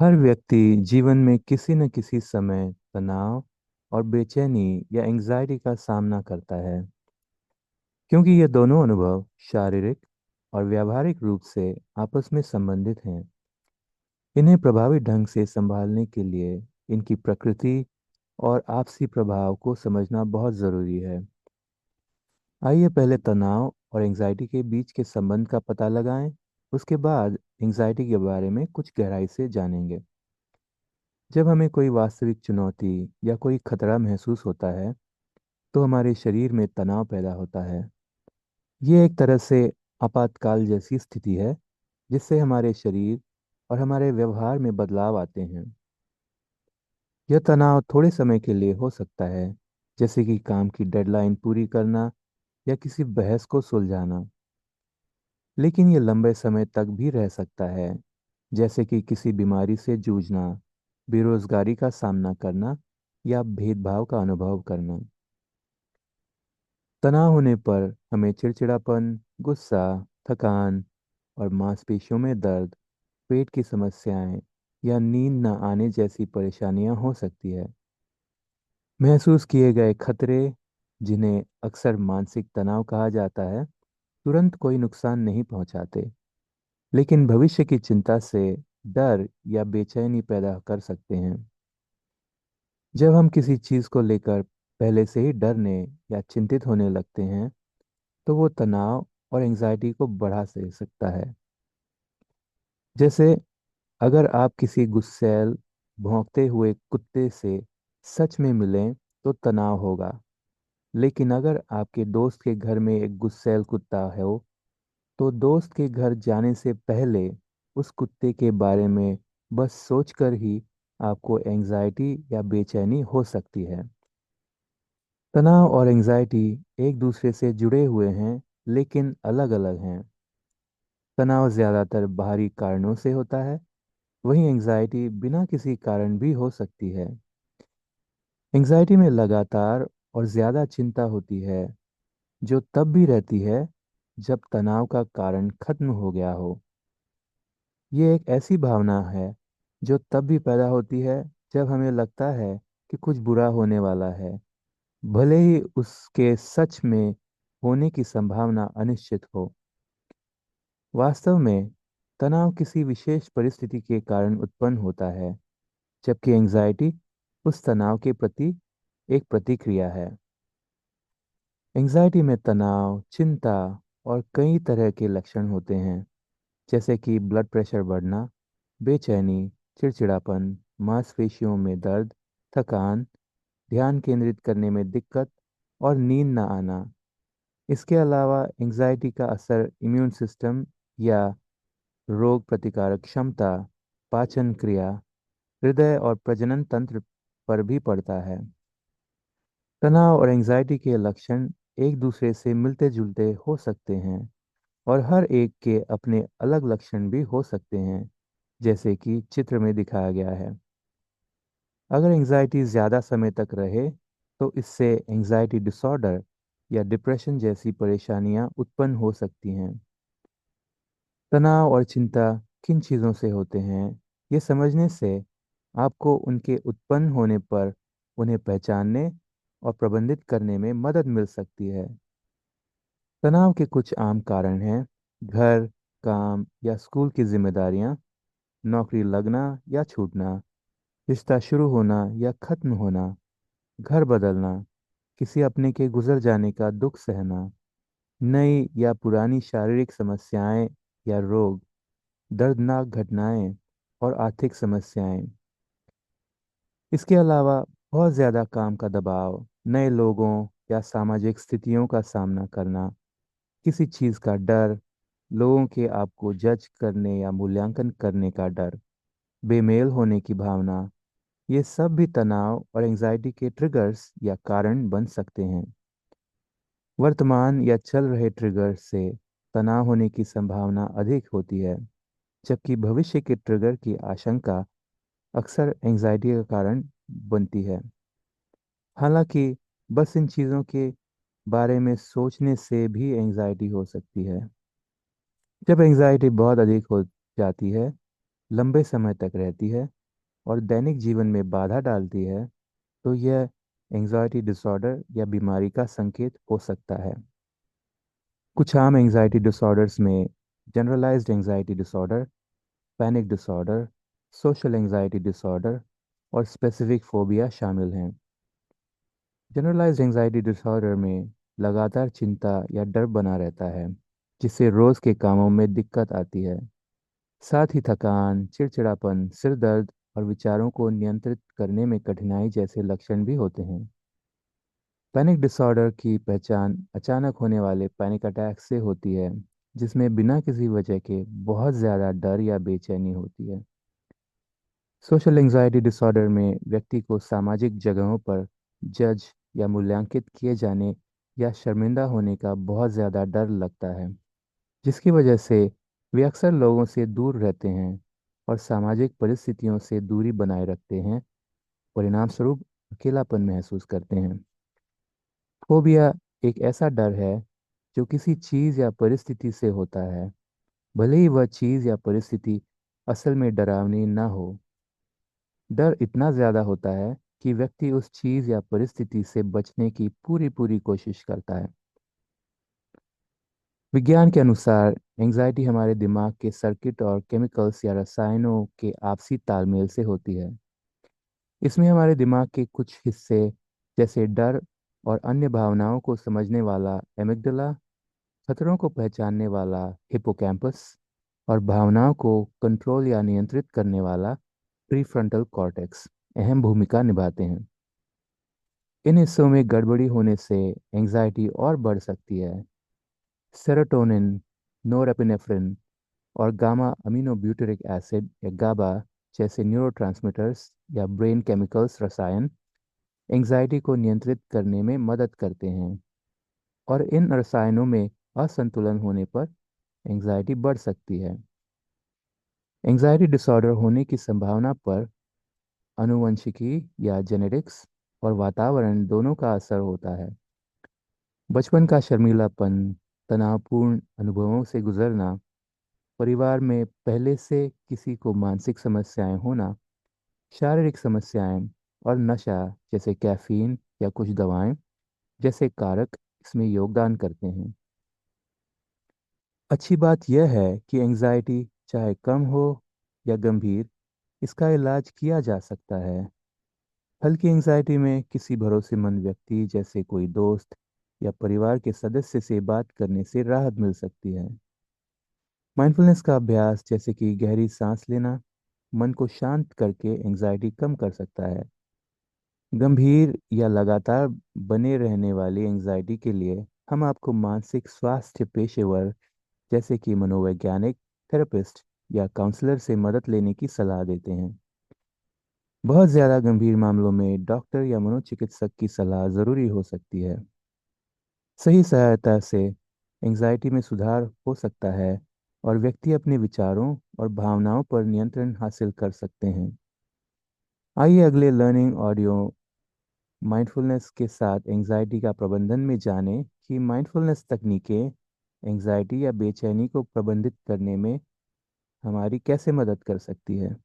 हर व्यक्ति जीवन में किसी न किसी समय तनाव और बेचैनी या एंजाइटी का सामना करता है। क्योंकि ये दोनों अनुभव शारीरिक और व्यावहारिक रूप से आपस में संबंधित हैं। इन्हें प्रभावी ढंग से संभालने के लिए इनकी प्रकृति और आपसी प्रभाव को समझना बहुत ज़रूरी है। आइए पहले तनाव और एंजाइटी के बीच के संबंध का पता लगाएं। उसके बाद एंजाइटी के बारे में कुछ गहराई से जानेंगे। जब हमें कोई वास्तविक चुनौती या कोई खतरा महसूस होता है, तो हमारे शरीर में तनाव पैदा होता है। ये एक तरह से आपातकाल जैसी स्थिति है, जिससे हमारे शरीर और हमारे व्यवहार में बदलाव आते हैं। यह तनाव थोड़े समय के लिए हो सकता है, जैसे कि काम की डेडलाइन पूरी करना या किसी बहस को सुलझाना। लेकिन ये लंबे समय तक भी रह सकता है, जैसे कि किसी बीमारी से जूझना, बेरोजगारी का सामना करना या भेदभाव का अनुभव करना। तनाव होने पर हमें चिड़चिड़ापन, गुस्सा, थकान और मांसपेशियों में दर्द, पेट की समस्याएं या नींद न आने जैसी परेशानियां हो सकती है। महसूस किए गए खतरे, जिन्हें अक्सर मानसिक तनाव कहा जाता है, तुरंत कोई नुकसान नहीं पहुंचाते, लेकिन भविष्य की चिंता से डर या बेचैनी पैदा कर सकते हैं। जब हम किसी चीज को लेकर पहले से ही डरने या चिंतित होने लगते हैं, तो वो तनाव और एंजाइटी को बढ़ा से सकता है। जैसे अगर आप किसी गुस्सैल, भौंकते हुए कुत्ते से सच में मिलें, तो तनाव होगा। लेकिन अगर आपके दोस्त के घर में एक गुस्सैल कुत्ता हो, तो दोस्त के घर जाने से पहले उस कुत्ते के बारे में बस सोचकर ही आपको एंजाइटी या बेचैनी हो सकती है। तनाव और एंजाइटी एक दूसरे से जुड़े हुए हैं, लेकिन अलग-अलग हैं। तनाव ज्यादातर बाहरी कारणों से होता है, वहीं एंजाइटी बिना किसी कारण भी हो सकती है। एंजाइटी में लगातार और ज्यादा चिंता होती है, जो तब भी रहती है जब तनाव का कारण खत्म हो गया हो। ये एक ऐसी भावना है जो तब भी पैदा होती है जब हमें लगता है कि कुछ बुरा होने वाला है, भले ही उसके सच में होने की संभावना अनिश्चित हो। वास्तव में तनाव किसी विशेष परिस्थिति के कारण उत्पन्न होता है, जबकि एंजाइटी उस तनाव के प्रति एक प्रतिक्रिया है। एंजाइटी में तनाव, चिंता और कई तरह के लक्षण होते हैं, जैसे कि ब्लड प्रेशर बढ़ना, बेचैनी, चिड़चिड़ापन, मांसपेशियों में दर्द, थकान, ध्यान केंद्रित करने में दिक्कत और नींद न आना। इसके अलावा एंजाइटी का असर इम्यून सिस्टम या रोग प्रतिकारक क्षमता, पाचन क्रिया, हृदय और प्रजनन तंत्र पर भी पड़ता है। तनाव और एंजाइटी के लक्षण एक दूसरे से मिलते जुलते हो सकते हैं, और हर एक के अपने अलग लक्षण भी हो सकते हैं, जैसे कि चित्र में दिखाया गया है। अगर एंजाइटी ज़्यादा समय तक रहे, तो इससे एंजाइटी डिसऑर्डर या डिप्रेशन जैसी परेशानियां उत्पन्न हो सकती हैं। तनाव और चिंता किन चीज़ों से होते हैं, ये समझने से आपको उनके उत्पन्न होने पर उन्हें पहचानने और प्रबंधित करने में मदद मिल सकती है। तनाव के कुछ आम कारण हैं: घर, काम या स्कूल की जिम्मेदारियां, नौकरी लगना या छूटना, रिश्ता शुरू होना या खत्म होना, घर बदलना, किसी अपने के गुजर जाने का दुख सहना, नई या पुरानी शारीरिक समस्याएं या रोग, दर्दनाक घटनाएं और आर्थिक समस्याएं। इसके अलावा बहुत ज़्यादा काम का दबाव, नए लोगों या सामाजिक स्थितियों का सामना करना, किसी चीज़ का डर, लोगों के आपको जज करने या मूल्यांकन करने का डर, बेमेल होने की भावना, ये सब भी तनाव और एंजाइटी के ट्रिगर्स या कारण बन सकते हैं। वर्तमान या चल रहे ट्रिगर से तनाव होने की संभावना अधिक होती है, जबकि भविष्य के ट्रिगर की आशंका अक्सर एंजाइटी का कारण बनती है। हालांकि बस इन चीज़ों के बारे में सोचने से भी एंजाइटी हो सकती है। जब एंजाइटी बहुत अधिक हो जाती है, लंबे समय तक रहती है और दैनिक जीवन में बाधा डालती है, तो यह एंजाइटी डिसऑर्डर या बीमारी का संकेत हो सकता है। कुछ आम एंजाइटी डिसऑर्डर्स में generalised anxiety disorder, panic disorder, social anxiety disorder और स्पेसिफिक फोबिया शामिल हैं। जनरलाइज्ड एंजाइटी डिसऑर्डर में लगातार चिंता या डर बना रहता है, जिससे रोज के कामों में दिक्कत आती है। साथ ही थकान, चिड़चिड़ापन, सिर दर्द और विचारों को नियंत्रित करने में कठिनाई जैसे लक्षण भी होते हैं। पैनिक डिसऑर्डर की पहचान अचानक होने वाले पैनिक अटैक से होती है, जिसमें बिना किसी वजह के बहुत ज़्यादा डर या बेचैनी होती है। सोशल एंजाइटी डिसऑर्डर में व्यक्ति को सामाजिक जगहों पर जज या मूल्यांकित किए जाने या शर्मिंदा होने का बहुत ज़्यादा डर लगता है, जिसकी वजह से वे अक्सर लोगों से दूर रहते हैं और सामाजिक परिस्थितियों से दूरी बनाए रखते हैं। परिणामस्वरूप अकेलापन महसूस करते हैं। फोबिया एक ऐसा डर है जो किसी चीज़ या परिस्थिति से होता है, भले ही वह चीज़ या परिस्थिति असल में डरावनी ना हो। डर इतना ज़्यादा होता है कि व्यक्ति उस चीज़ या परिस्थिति से बचने की पूरी पूरी कोशिश करता है। विज्ञान के अनुसार एंजाइटी हमारे दिमाग के सर्किट और केमिकल्स या रसायनों के आपसी तालमेल से होती है। इसमें हमारे दिमाग के कुछ हिस्से, जैसे डर और अन्य भावनाओं को समझने वाला एमिग्डाला, खतरों को पहचानने वाला हिप्पोकैम्पस और भावनाओं को कंट्रोल या नियंत्रित करने वाला प्रीफ्रंटल कॉर्टेक्स अहम भूमिका निभाते हैं। इन हिस्सों में गड़बड़ी होने से एंजाइटी और बढ़ सकती है। सेरोटोनिन, नोरेपिनेफ्रिन और गामा अमीनोब्यूटेरिक एसिड या गाबा जैसे न्यूरोट्रांसमीटर्स या ब्रेन केमिकल्स रसायन एंजाइटी को नियंत्रित करने में मदद करते हैं, और इन रसायनों में असंतुलन होने पर एंजाइटी बढ़ सकती है। एंजाइटी डिसऑर्डर होने की संभावना पर आनुवंशिकी या जेनेटिक्स और वातावरण दोनों का असर होता है। बचपन का शर्मीलापन, तनावपूर्ण अनुभवों से गुजरना, परिवार में पहले से किसी को मानसिक समस्याएं होना, शारीरिक समस्याएं और नशा जैसे कैफीन या कुछ दवाएं जैसे कारक इसमें योगदान करते हैं। अच्छी बात यह है कि एंजाइटी चाहे कम हो या गंभीर, इसका इलाज किया जा सकता है। हल्की एंजाइटी में किसी भरोसेमंद व्यक्ति जैसे कोई दोस्त या परिवार के सदस्य से बात करने से राहत मिल सकती है। माइंडफुलनेस का अभ्यास जैसे कि गहरी सांस लेना मन को शांत करके एंजाइटी कम कर सकता है। गंभीर या लगातार बने रहने वाली एंजाइटी के लिए हम आपको मानसिक स्वास्थ्य पेशेवर जैसे कि मनोवैज्ञानिक, थेरेपिस्ट या काउंसलर से मदद लेने की सलाह देते हैं। बहुत ज़्यादा गंभीर मामलों में डॉक्टर या मनोचिकित्सक की सलाह ज़रूरी हो सकती है। सही सहायता से एंजाइटी में सुधार हो सकता है और व्यक्ति अपने विचारों और भावनाओं पर नियंत्रण हासिल कर सकते हैं। आइए अगले लर्निंग ऑडियो माइंडफुलनेस के साथ एंजाइटी का प्रबंधन में जानें कि माइंडफुलनेस तकनीकें एंजाइटी या बेचैनी को प्रबंधित करने में हमारी कैसे मदद कर सकती है।